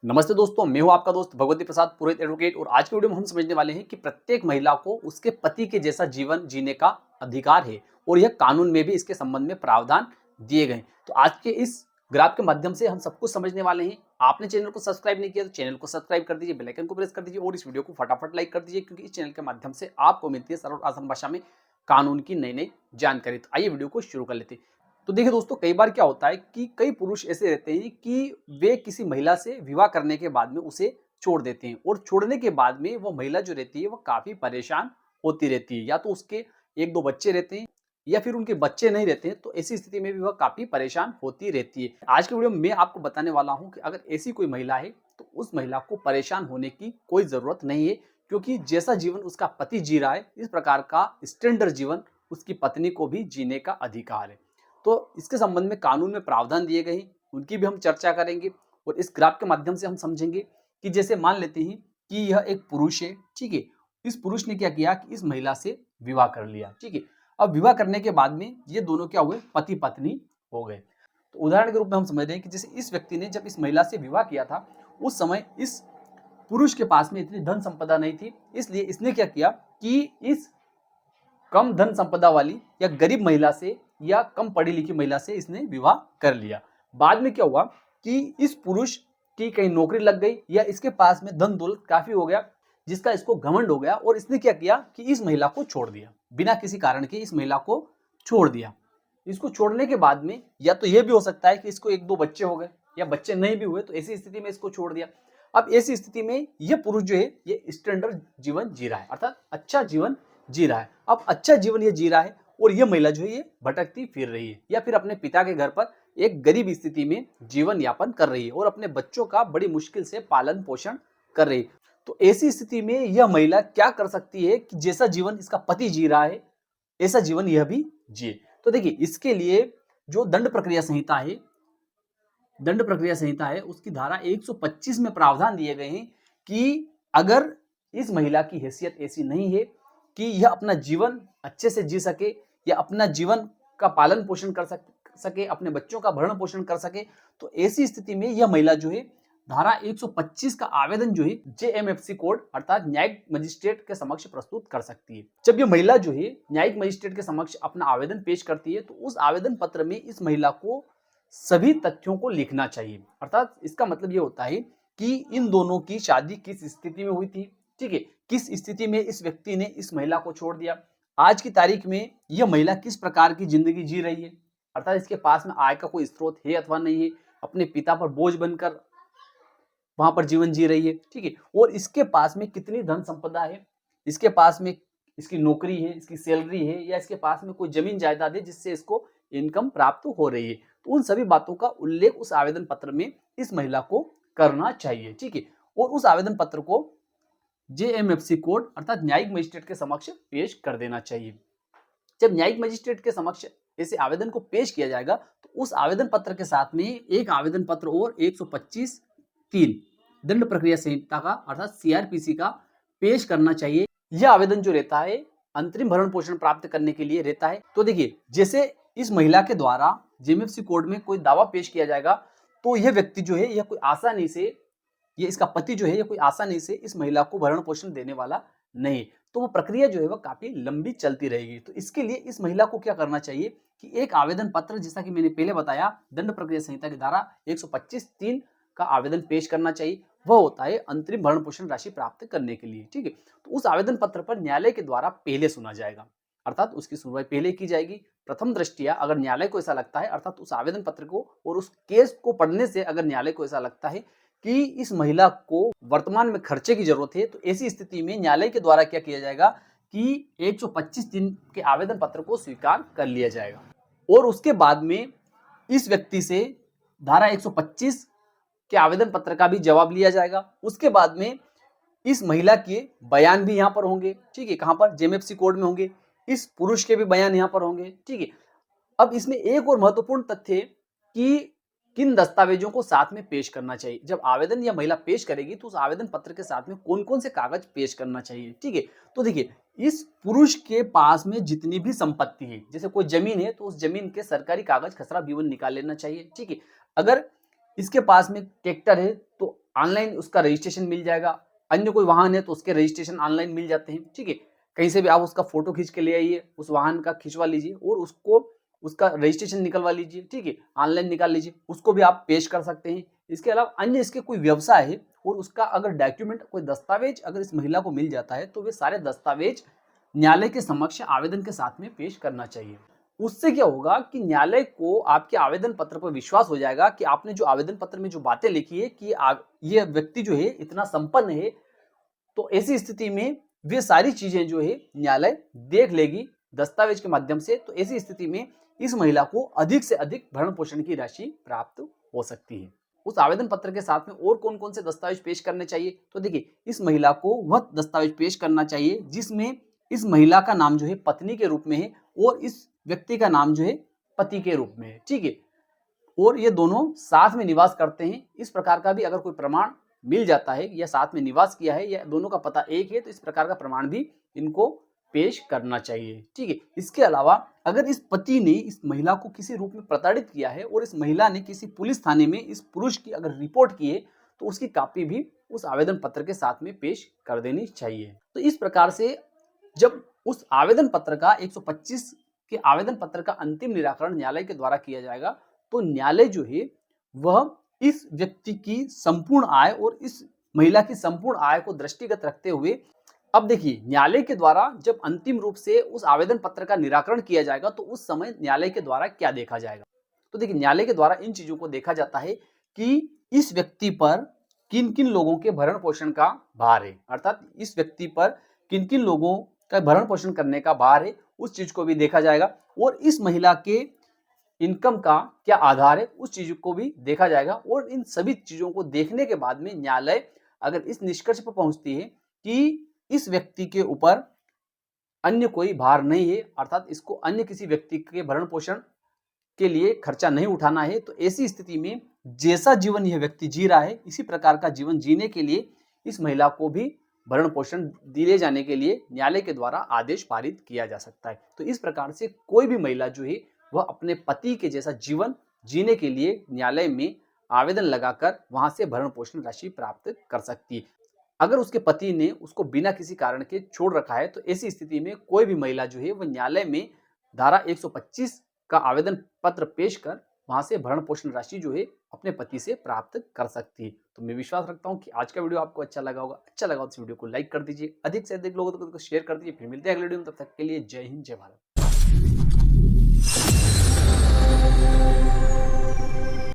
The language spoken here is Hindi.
नमस्ते दोस्तों, मैं हूं आपका दोस्त भगवती प्रसाद पुरोहित एडवोकेट। और आज की वीडियो में हम समझने वाले हैं कि प्रत्येक महिला को उसके पति के जैसा जीवन जीने का अधिकार है और यह कानून में भी इसके संबंध में प्रावधान दिए गए। तो आज के इस ग्राफ के माध्यम से हम सब कुछ समझने वाले हैं। आपने चैनल को सब्सक्राइब नहीं किया तो चैनल को सब्सक्राइब कर दीजिए, बेल आइकन को प्रेस कर दीजिए और इस वीडियो को फटाफट लाइक कर दीजिए, क्योंकि इस चैनल के माध्यम से आपको मिलती है सरल और आसान भाषा में कानून की नई नई जानकारी। तो आइए वीडियो को शुरू कर लेते हैं। तो देखिए दोस्तों, कई बार क्या होता है कि कई पुरुष ऐसे रहते हैं कि वे किसी महिला से विवाह करने के बाद में उसे छोड़ देते हैं और छोड़ने के बाद में वो महिला जो रहती है वो काफी परेशान होती रहती है। या तो उसके एक दो बच्चे रहते हैं या फिर उनके बच्चे नहीं रहते हैं, तो ऐसी स्थिति में भी वह काफी परेशान होती रहती है। आज की वीडियो में मैं आपको बताने वाला हूं कि अगर ऐसी कोई महिला है तो उस महिला को परेशान होने की कोई जरूरत नहीं है, क्योंकि जैसा जीवन उसका पति जी रहा है इस प्रकार का स्टैंडर्ड जीवन उसकी पत्नी को भी जीने का अधिकार है। तो इसके संबंध में कानून में प्रावधान दिए गए हैं, उनकी भी हम चर्चा करेंगे। और इस ग्राफ के माध्यम से हम समझेंगे कि जैसे मान लेते हैं कि यह एक पुरुष है, ठीक है। इस पुरुष ने क्या किया कि इस महिला से विवाह कर लिया, ठीक है। अब विवाह करने के बाद में ये दोनों क्या हुए, पति पत्नी हो गए। तो उदाहरण के रूप में हम समझ रहे हैं कि जैसे इस व्यक्ति ने जब इस महिला से विवाह किया था उस समय इस पुरुष के पास में इतनी धन संपदा नहीं थी, इसलिए इसने क्या किया कि इस कम धन संपदा वाली या गरीब महिला से या कम पढ़ी लिखी महिला से इसने विवाह कर लिया। बाद में क्या हुआ कि इस पुरुष की कहीं नौकरी लग गई या इसके पास में धन दौलत काफी हो गया, जिसका इसको घमंड हो गया और इसने क्या किया कि इस महिला को छोड़ दिया। बिना किसी कारण के इस महिला को छोड़ दिया। इसको छोड़ने के बाद में या तो यह भी हो सकता है कि इसको एक दो बच्चे हो गए या बच्चे नहीं भी हुए, तो ऐसी स्थिति में इसको छोड़ दिया। अब ऐसी स्थिति में यह पुरुष जो है ये स्टैंडर्ड जीवन जी रहा है, अर्थात अच्छा जीवन जी रहा है। अब अच्छा जीवन ये जी रहा है और ये महिला जो है ये भटकती फिर रही है या फिर अपने पिता के घर पर एक गरीब स्थिति में जीवन यापन कर रही है और अपने बच्चों का बड़ी मुश्किल से पालन पोषण कर रही है। तो ऐसी स्थिति में यह महिला क्या कर सकती है कि जैसा जीवन इसका पति जी रहा है ऐसा जीवन यह भी जिए। तो देखिए, इसके लिए जो दंड प्रक्रिया संहिता है उसकी धारा 125 में प्रावधान दिए गए हैं कि अगर इस महिला की हैसियत ऐसी नहीं है कि यह अपना जीवन अच्छे से जी सके या अपना जीवन का पालन पोषण कर सके, अपने बच्चों का भरण पोषण कर सके, तो ऐसी स्थिति में यह महिला जो है धारा 125 का आवेदन जो है जेएमएफसी कोर्ट अर्थात न्यायिक मजिस्ट्रेट के समक्ष प्रस्तुत कर सकती है। जब यह महिला जो है न्यायिक मजिस्ट्रेट के समक्ष अपना आवेदन पेश करती है तो उस आवेदन पत्र में इस महिला को सभी तथ्यों को लिखना चाहिए। अर्थात इसका मतलब यह होता है कि इन दोनों की शादी किस स्थिति में हुई थी, ठीक है, किस स्थिति में इस व्यक्ति ने इस महिला को छोड़ दिया, आज की तारीख में यह महिला किस प्रकार की जिंदगी जी रही है, अर्थात इसके पास में आय का कोई स्रोत है अथवा नहीं है, अपने पिता पर बोझ बनकर वहां पर जीवन जी रही है, ठीक है, और इसके पास में कितनी धन संपदा है, इसके पास में इसकी नौकरी है, इसकी सैलरी है या इसके पास में कोई जमीन जायदाद है जिससे इसको इनकम प्राप्त हो रही है। तो उन सभी बातों का उल्लेख उस आवेदन पत्र में इस महिला को करना चाहिए, ठीक है। और उस आवेदन पत्र को जेएमएफसी कोर्ट अर्थात न्यायिक मजिस्ट्रेट के समक्ष पेश कर देना चाहिए। जब न्यायिक मजिस्ट्रेट के समक्ष ऐसे आवेदन को पेश किया जाएगा तो उस आवेदन पत्र के साथ में एक आवेदन पत्र और 125(3) दंड प्रक्रिया संहिता का अर्थात सीआरपीसी का पेश करना चाहिए। यह आवेदन जो रहता है अंतरिम भरण पोषण प्राप्त करने के लिए रहता है। तो देखिए, जैसे इस महिला के द्वारा जेएमएफसी कोर्ट में कोई दावा पेश किया जाएगा तो यह व्यक्ति जो है यह कोई आसानी से, ये इसका पति जो है ये कोई आसानी से इस महिला को भरण पोषण देने वाला नहीं, तो वो प्रक्रिया जो है वो काफी लंबी चलती रहेगी। तो इसके लिए इस महिला को क्या करना चाहिए कि एक आवेदन पत्र, जैसा कि मैंने पहले बताया दंड प्रक्रिया संहिता की धारा 125(3) का आवेदन पेश करना चाहिए। वह होता है अंतरिम भरण पोषण राशि प्राप्त करने के लिए, ठीक है। तो उस आवेदन पत्र पर न्यायालय के द्वारा पहले सुना जाएगा, अर्थात उसकी सुनवाई पहले की जाएगी। प्रथम दृष्टया अगर न्यायालय को ऐसा लगता है, अर्थात उस आवेदन पत्र को और उस केस को पढ़ने से अगर न्यायालय को ऐसा लगता है कि इस महिला को वर्तमान में खर्चे की जरूरत है, तो ऐसी स्थिति में न्यायालय के द्वारा क्या किया जाएगा कि 125 दिन के आवेदन पत्र को स्वीकार कर लिया जाएगा और उसके बाद में इस व्यक्ति से धारा 125 के आवेदन पत्र का भी जवाब लिया जाएगा। उसके बाद में इस महिला के बयान भी यहाँ पर होंगे, ठीक है, कहां पर, जेएमएफसी कोर्ट में होंगे। इस पुरुष के भी बयान यहाँ पर होंगे, ठीक है। अब इसमें एक और महत्वपूर्ण तथ्य है कि किन दस्तावेजों को साथ में पेश करना चाहिए। जब आवेदन या महिला पेश करेगी तो उस आवेदन पत्र के साथ में कौन कौन से कागज पेश करना चाहिए, ठीक है। तो देखिए, इस पुरुष के पास में जितनी भी संपत्ति है, जैसे कोई जमीन है तो उस जमीन के सरकारी कागज खसरा विवरण निकाल लेना चाहिए, ठीक है। अगर इसके पास में ट्रैक्टर है तो ऑनलाइन उसका रजिस्ट्रेशन मिल जाएगा, अन्य कोई वाहन है तो उसके रजिस्ट्रेशन ऑनलाइन मिल जाते हैं, ठीक है। कहीं से भी आप उसका फोटो खींच के ले आइए, उस वाहन का खिंचवा लीजिए और उसको उसका रजिस्ट्रेशन निकलवा लीजिए, ठीक है, ऑनलाइन निकाल लीजिए, उसको भी आप पेश कर सकते हैं। इसके अलावा अन्य इसके कोई व्यवसाय है और उसका अगर डॉक्यूमेंट कोई दस्तावेज अगर इस महिला को मिल जाता है तो वे सारे दस्तावेज न्यायालय के समक्ष आवेदन के साथ में पेश करना चाहिए। उससे क्या होगा कि न्यायालय को आपके आवेदन पत्र पर विश्वास हो जाएगा कि आपने जो आवेदन पत्र में जो बातें लिखी है कि ये व्यक्ति जो है इतना संपन्न है, तो ऐसी स्थिति में वे सारी चीजें जो है न्यायालय देख लेगी दस्तावेज के माध्यम से। तो ऐसी स्थिति में इस महिला को अधिक से अधिक भरण पोषण की राशि प्राप्त हो सकती है। उस आवेदन पत्र के साथ में और कौन कौन से दस्तावेज पेश करने चाहिए, तो देखिए इस महिला को वह दस्तावेज पेश करना चाहिए जिसमें इस महिला का नाम जो है पत्नी के रूप में है और इस व्यक्ति का नाम जो है पति के रूप में है, ठीक है, और ये दोनों साथ में निवास करते हैं। इस प्रकार का भी अगर कोई प्रमाण मिल जाता है या साथ में निवास किया है या दोनों का पता एक है, तो इस प्रकार का प्रमाण भी इनको पेश करना चाहिए, ठीक है। इसके अलावा अगर इस पति ने इस महिला को किसी रूप में प्रताड़ित किया है और इस महिला ने किसी पुलिस थाने में इस पुरुष की अगर रिपोर्ट की है तो उसकी कॉपी भी उस आवेदन पत्र के साथ में पेश कर देनी चाहिए। तो इस प्रकार से जब उस आवेदन पत्र का 125 के आवेदन पत्र का अंतिम निराकरण न्यायालय के द्वारा किया जाएगा, तो न्यायालय जो है वह इस व्यक्ति की संपूर्ण आय और इस महिला की संपूर्ण आय को दृष्टिगत रखते हुए, अब देखिए न्यायालय के द्वारा जब अंतिम रूप से उस आवेदन पत्र का निराकरण किया जाएगा तो उस समय न्यायालय के द्वारा क्या देखा जाएगा, तो देखिए न्यायालय के द्वारा इन चीजों को देखा जाता है कि इस व्यक्ति पर किन किन लोगों के भरण पोषण का भार है, अर्थात इस व्यक्ति पर किन किन लोगों का भरण पोषण करने का भार है, उस चीज को भी देखा जाएगा और इस महिला के इनकम का क्या आधार है उस चीज को भी देखा जाएगा। और इन सभी चीजों को देखने के बाद में न्यायालय अगर इस निष्कर्ष पर पहुंचती है कि इस व्यक्ति के ऊपर अन्य कोई भार नहीं है, अर्थात इसको अन्य किसी व्यक्ति के भरण पोषण के लिए खर्चा नहीं उठाना है, तो ऐसी स्थिति में जैसा जीवन यह व्यक्ति जी रहा है इसी प्रकार का जीवन जीने के लिए इस महिला को भी भरण पोषण दिए जाने के लिए न्यायालय के द्वारा आदेश पारित किया जा सकता है। तो इस प्रकार से कोई भी महिला जो है वह अपने पति के जैसा जीवन जीने के लिए न्यायालय में आवेदन लगाकर वहां से भरण पोषण राशि प्राप्त कर सकती है। अगर उसके पति ने उसको बिना किसी कारण के छोड़ रखा है तो ऐसी स्थिति में कोई भी महिला जो है वह न्यायालय में धारा 125 का आवेदन पत्र पेश कर वहां से भरण पोषण राशि जो है अपने पति से प्राप्त कर सकती है। तो मैं विश्वास रखता हूं कि आज का वीडियो आपको अच्छा लगा होगा। अच्छा लगा तो इस वीडियो को लाइक कर दीजिए, अधिक से अधिक लोगों तक शेयर कर दीजिए। फिर मिलते हैं अगले वीडियो में, तब तक के लिए जय हिंद जय भारत।